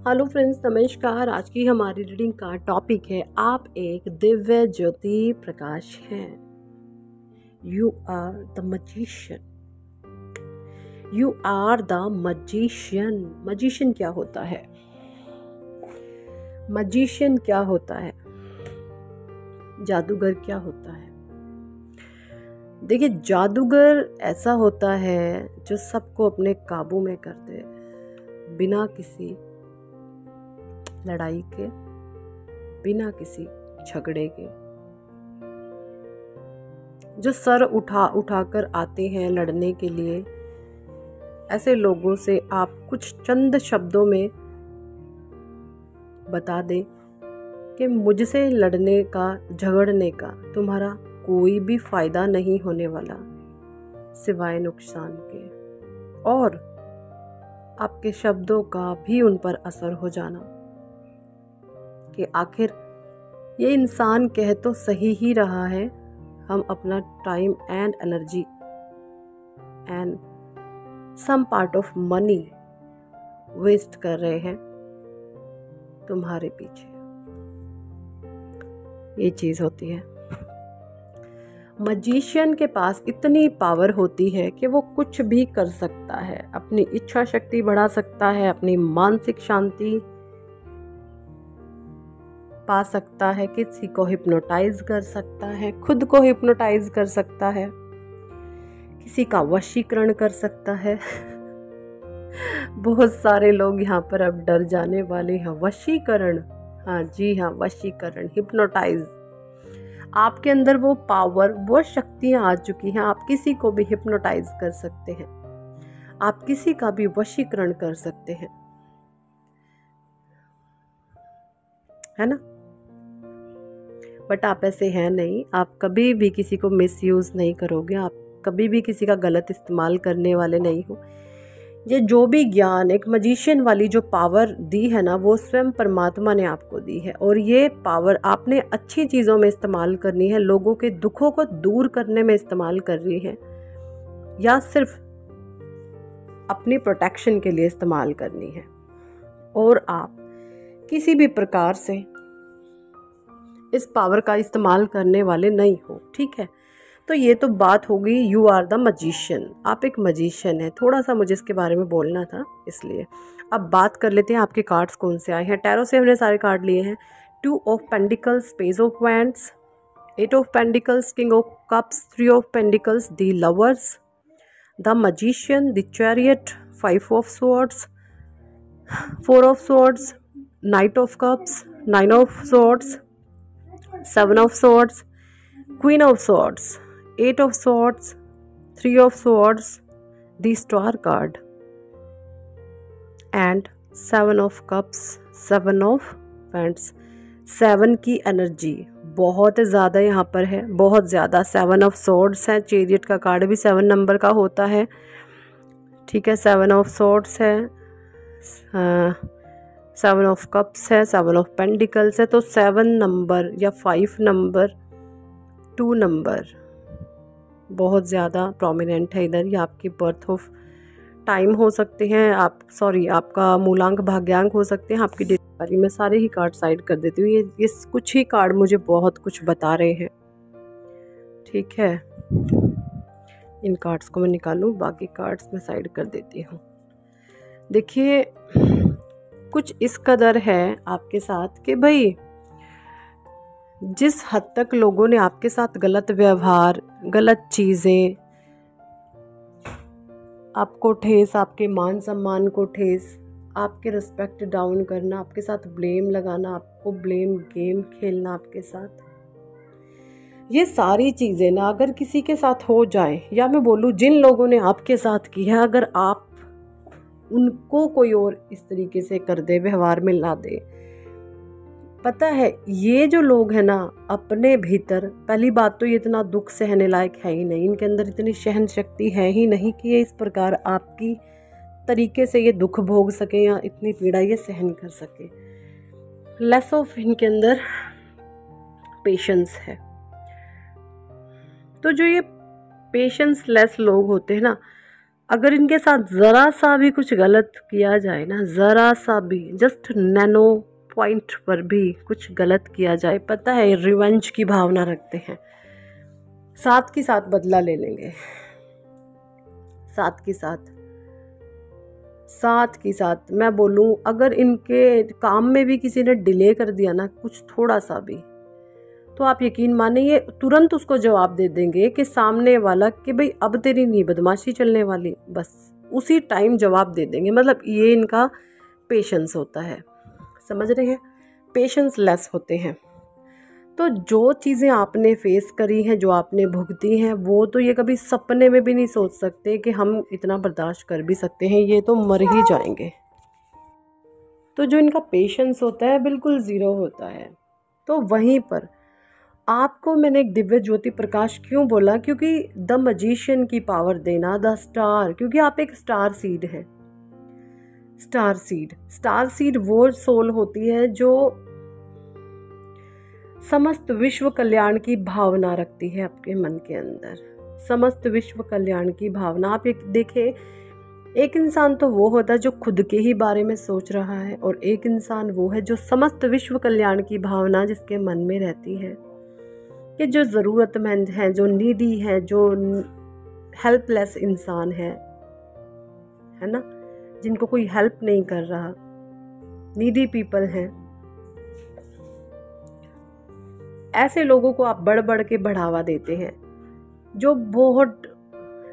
Hello friends, नमस्कार। आज की हमारी रीडिंग का टॉपिक है आप एक दिव्य ज्योति प्रकाश हैं। You are the magician. You are the magician. Magician क्या होता है? मजिशियन क्या होता है? जादूगर क्या होता है? देखिए, जादूगर ऐसा होता है जो सबको अपने काबू में कर दे, बिना किसी लड़ाई के, बिना किसी झगड़े के। जो सर उठाकर आते हैं लड़ने के लिए, ऐसे लोगों से आप कुछ चंद शब्दों में बता दें कि मुझसे लड़ने का, झगड़ने का तुम्हारा कोई भी फायदा नहीं होने वाला सिवाय नुकसान के, और आपके शब्दों का भी उन पर असर हो जाना कि आखिर ये इंसान कह तो सही ही रहा है, हम अपना time and energy and some part of money waste कर रहे हैं तुम्हारे पीछे। ये चीज होती है। मजिशियन के पास इतनी पावर होती है कि वो कुछ भी कर सकता है, अपनी इच्छा शक्ति बढ़ा सकता है, अपनी मानसिक शांति पा सकता है, किसी को हिप्नोटाइज कर सकता है, खुद को हिप्नोटाइज कर सकता है, किसी का वशीकरण कर सकता है। बहुत सारे लोग यहाँ पर अब डर जाने वाले हैं। वशीकरण, हाँ जी हाँ, वशीकरण, हिप्नोटाइज। आपके अंदर वो पावर, वो शक्तियाँ आ चुकी हैं, आप किसी को भी हिप्नोटाइज कर सकते हैं, आप किसी का भी वशीकरण कर सकते हैं, है ना। बट आप ऐसे हैं नहीं, आप कभी भी किसी को मिसयूज नहीं करोगे, आप कभी भी किसी का गलत इस्तेमाल करने वाले नहीं हो। ये जो भी ज्ञान, एक मजिशियन वाली जो पावर दी है ना, वो स्वयं परमात्मा ने आपको दी है, और ये पावर आपने अच्छी चीज़ों में इस्तेमाल करनी है, लोगों के दुखों को दूर करने में इस्तेमाल करनी है, या सिर्फ अपनी प्रोटेक्शन के लिए इस्तेमाल करनी है। और आप किसी भी प्रकार से इस पावर का इस्तेमाल करने वाले नहीं हो, ठीक है। तो ये तो बात हो गई, यू आर द मजिशियन, आप एक मजिशियन है। थोड़ा सा मुझे इसके बारे में बोलना था, इसलिए अब बात कर लेते हैं आपके कार्ड्स कौन से आए हैं। टैरो से हमने सारे कार्ड लिए हैं। 2 of pentacles, page of wands, 8 of pentacles, king of cups, 3 of pentacles, the lovers, the magician, the chariot, 5 of swords, 4 of swords, night of cups, 9 of swords, 7 of swords, queen of swords, 8 of swords, 3 of swords, the star card, and 7 of cups, 7 of wands। 7 की energy बहुत ज़्यादा यहाँ पर है, बहुत ज़्यादा। 7 of swords है, chariot का कार्ड भी 7 नंबर का होता है, ठीक है। 7 of swords है, 7 ऑफ कप्स है, 7 ऑफ पेंटिकल्स है। तो 7 नंबर या 5 नंबर, 2 नंबर बहुत ज़्यादा प्रोमिनेंट है इधर। ये आपकी बर्थ ऑफ टाइम हो सकते हैं, आपका मूलांक भाग्यांक हो सकते हैं, आपकी डेट वाली। मैं सारे ही कार्ड साइड कर देती हूँ। ये कुछ ही कार्ड मुझे बहुत कुछ बता रहे हैं, ठीक है। इन कार्ड्स को मैं निकालूँ, बाकी कार्ड्स मैं साइड कर देती हूँ। देखिए, कुछ इस कदर है आपके साथ कि भाई जिस हद तक लोगों ने आपके साथ गलत व्यवहार, गलत चीज़ें, आपको ठेस, आपके मान सम्मान को ठेस, आपके रिस्पेक्ट डाउन करना, आपके साथ ब्लेम लगाना, आपको ब्लेम गेम खेलना आपके साथ, ये सारी चीज़ें ना अगर किसी के साथ हो जाए, या मैं बोलूँ जिन लोगों ने आपके साथ की है, अगर आप उनको कोई और इस तरीके से कर दे, व्यवहार में ला दे, पता है ये जो लोग हैं ना, अपने भीतर, पहली बात तो ये इतना दुख सहने लायक है ही नहीं, इनके अंदर इतनी सहन शक्ति है ही नहीं कि ये इस प्रकार आपकी तरीके से ये दुख भोग सके या इतनी पीड़ा ये सहन कर सके। लेस ऑफ इनके अंदर पेशेंस है। तो जो ये पेशेंस लेस लोग होते हैं ना, अगर इनके साथ ज़रा सा भी कुछ गलत किया जाए ना, ज़रा सा भी, जस्ट नैनो पॉइंट पर भी कुछ गलत किया जाए, पता है रिवेंज की भावना रखते हैं, साथ के साथ बदला ले लेंगे, साथ के साथ, साथ के साथ। मैं बोलूँ अगर इनके काम में भी किसी ने डिले कर दिया ना कुछ थोड़ा सा भी, तो आप यकीन माने ये तुरंत उसको जवाब दे देंगे कि सामने वाला कि भाई अब तेरी नहीं बदमाशी चलने वाली, बस उसी टाइम जवाब दे देंगे। मतलब ये इनका पेशेंस होता है, समझ रहे हैं, पेशेंस लेस होते हैं। तो जो चीज़ें आपने फेस करी हैं, जो आपने भुगती हैं, वो तो ये कभी सपने में भी नहीं सोच सकते कि हम इतना बर्दाश्त कर भी सकते हैं, ये तो मर ही जाएंगे। तो जो इनका पेशेंस होता है बिल्कुल ज़ीरो होता है। तो वहीं पर आपको मैंने एक दिव्य ज्योति प्रकाश क्यों बोला, क्योंकि द मजिशियन की पावर देना, द स्टार, क्योंकि आप एक स्टार सीड हैं। स्टार सीड, स्टार सीड वो सोल होती है जो समस्त विश्व कल्याण की भावना रखती है आपके मन के अंदर, समस्त विश्व कल्याण की भावना। आप एक देखें, एक इंसान तो वो होता है जो खुद के ही बारे में सोच रहा है, और एक इंसान वो है जो समस्त विश्व कल्याण की भावना जिसके मन में रहती है कि जो ज़रूरतमंद हैं, जो नीडी है, जो हेल्पलेस इंसान है ना, जिनको कोई हेल्प नहीं कर रहा, नीडी पीपल हैं, ऐसे लोगों को आप बढ़ बढ़ के बढ़ावा देते हैं। जो बहुत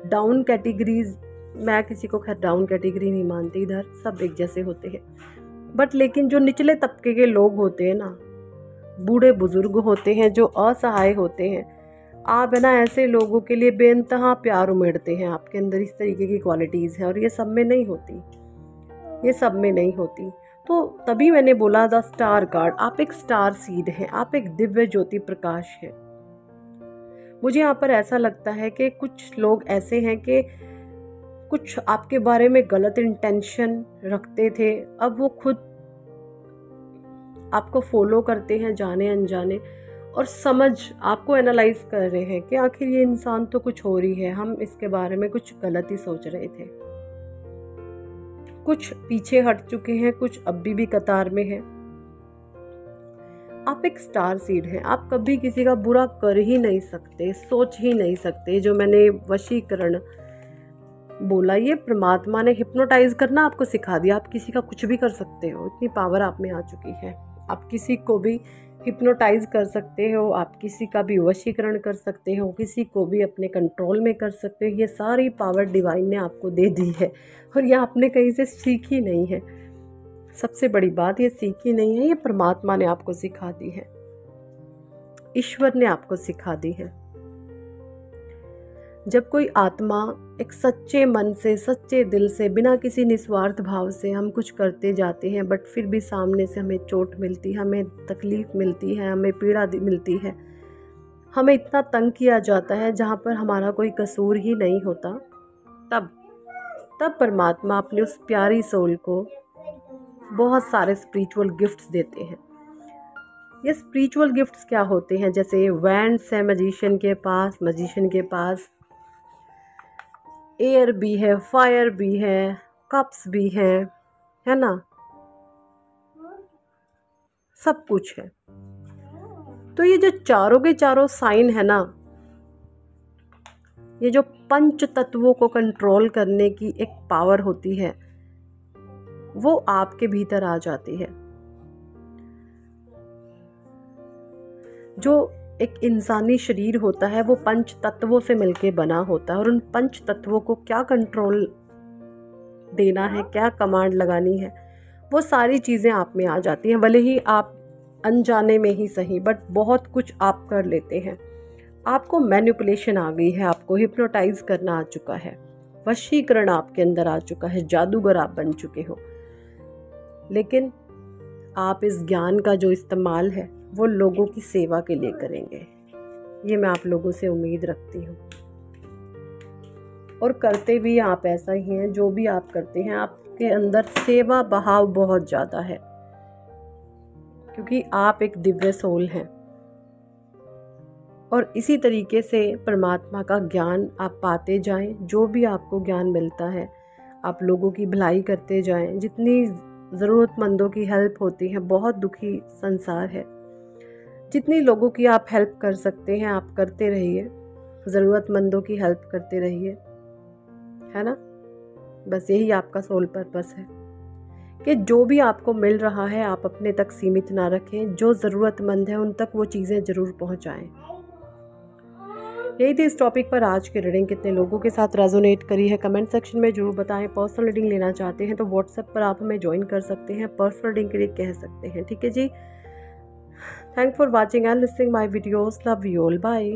डाउन कैटेगरीज, मैं किसी को खैर डाउन कैटेगरी नहीं मानती, इधर सब एक जैसे होते हैं, बट लेकिन जो निचले तबके के लोग होते हैं ना, बूढ़े बुजुर्ग होते हैं, जो असहाय होते हैं, आप है ना ऐसे लोगों के लिए बेइंतहा प्यार उमड़ते हैं। आपके अंदर इस तरीके की क्वालिटीज़ हैं, और ये सब में नहीं होती, ये सब में नहीं होती। तो तभी मैंने बोला द स्टार कार्ड, आप एक स्टार सीड हैं, आप एक दिव्य ज्योति प्रकाश हैं। मुझे यहाँ पर ऐसा लगता है कि कुछ लोग ऐसे हैं कि कुछ आपके बारे में गलत इंटेंशन रखते थे, अब वो खुद आपको फॉलो करते हैं जाने अनजाने, और समझ आपको एनालाइज कर रहे हैं कि आखिर ये इंसान तो कुछ हो रही है, हम इसके बारे में कुछ गलत ही सोच रहे थे। कुछ पीछे हट चुके हैं, कुछ अभी भी कतार में हैं। आप एक स्टार सीड हैं, आप कभी किसी का बुरा कर ही नहीं सकते, सोच ही नहीं सकते। जो मैंने वशीकरण बोला, ये परमात्मा ने हिप्नोटाइज करना आपको सिखा दिया। आप किसी का कुछ भी कर सकते हो, इतनी पावर आप में आ चुकी है। आप किसी को भी हिप्नोटाइज कर सकते हो, आप किसी का भी वशीकरण कर सकते हो, किसी को भी अपने कंट्रोल में कर सकते हो। ये सारी पावर डिवाइन ने आपको दे दी है, और ये आपने कहीं से सीखी नहीं है। सबसे बड़ी बात, ये सीखी नहीं है, ये परमात्मा ने आपको सिखा दी है, ईश्वर ने आपको सिखा दी है। जब कोई आत्मा एक सच्चे मन से, सच्चे दिल से, बिना किसी निस्वार्थ भाव से हम कुछ करते जाते हैं, बट फिर भी सामने से हमें चोट मिलती है, हमें तकलीफ़ मिलती है, हमें पीड़ा मिलती है, हमें इतना तंग किया जाता है जहाँ पर हमारा कोई कसूर ही नहीं होता, तब परमात्मा अपने उस प्यारी सोल को बहुत सारे स्पिरिचुअल गिफ्ट्स देते हैं। ये स्पिरिचुअल गिफ्ट्स क्या होते हैं? जैसे वैंड्स है मजिशियन के पास एयर भी है, फायर भी है, कप्स भी है ना, सब कुछ है। तो ये जो चारों के चारों साइन है ना, ये जो पंच तत्वों को कंट्रोल करने की एक पावर होती है, वो आपके भीतर आ जाती है। जो एक इंसानी शरीर होता है वो पंच तत्वों से मिलके बना होता है, और उन पंच तत्वों को क्या कंट्रोल देना है, क्या कमांड लगानी है, वो सारी चीज़ें आप में आ जाती हैं। भले ही आप अनजाने में ही सही, बट बहुत कुछ आप कर लेते हैं। आपको मैनिपुलेशन आ गई है, आपको हिप्नोटाइज करना आ चुका है, वशीकरण आपके अंदर आ चुका है, जादूगर आप बन चुके हो। लेकिन आप इस ज्ञान का जो इस्तेमाल है वो लोगों की सेवा के लिए करेंगे, ये मैं आप लोगों से उम्मीद रखती हूँ। और करते भी आप ऐसा ही हैं, जो भी आप करते हैं आपके अंदर सेवा भाव बहुत ज़्यादा है, क्योंकि आप एक दिव्य सोल हैं। और इसी तरीके से परमात्मा का ज्ञान आप पाते जाएं। जो भी आपको ज्ञान मिलता है आप लोगों की भलाई करते जाएं। जितनी ज़रूरतमंदों की हेल्प होती है, बहुत दुखी संसार है, जितनी लोगों की आप हेल्प कर सकते हैं आप करते रहिए, ज़रूरतमंदों की हेल्प करते रहिए, है ना। बस यही आपका सोल पर्पस है कि जो भी आपको मिल रहा है आप अपने तक सीमित ना रखें, जो ज़रूरतमंद है उन तक वो चीज़ें ज़रूर पहुंचाएं। यही थी इस टॉपिक पर आज की रीडिंग। कितने लोगों के साथ रेजोनेट करी है कमेंट सेक्शन में ज़रूर बताएं। पर्सनल रीडिंग लेना चाहते हैं तो व्हाट्सएप पर आप हमें ज्वाइन कर सकते हैं, पर्सनल रीडिंग के लिए कह सकते हैं, ठीक है जी। Thank for watching and listening my videos. Love you all, bye.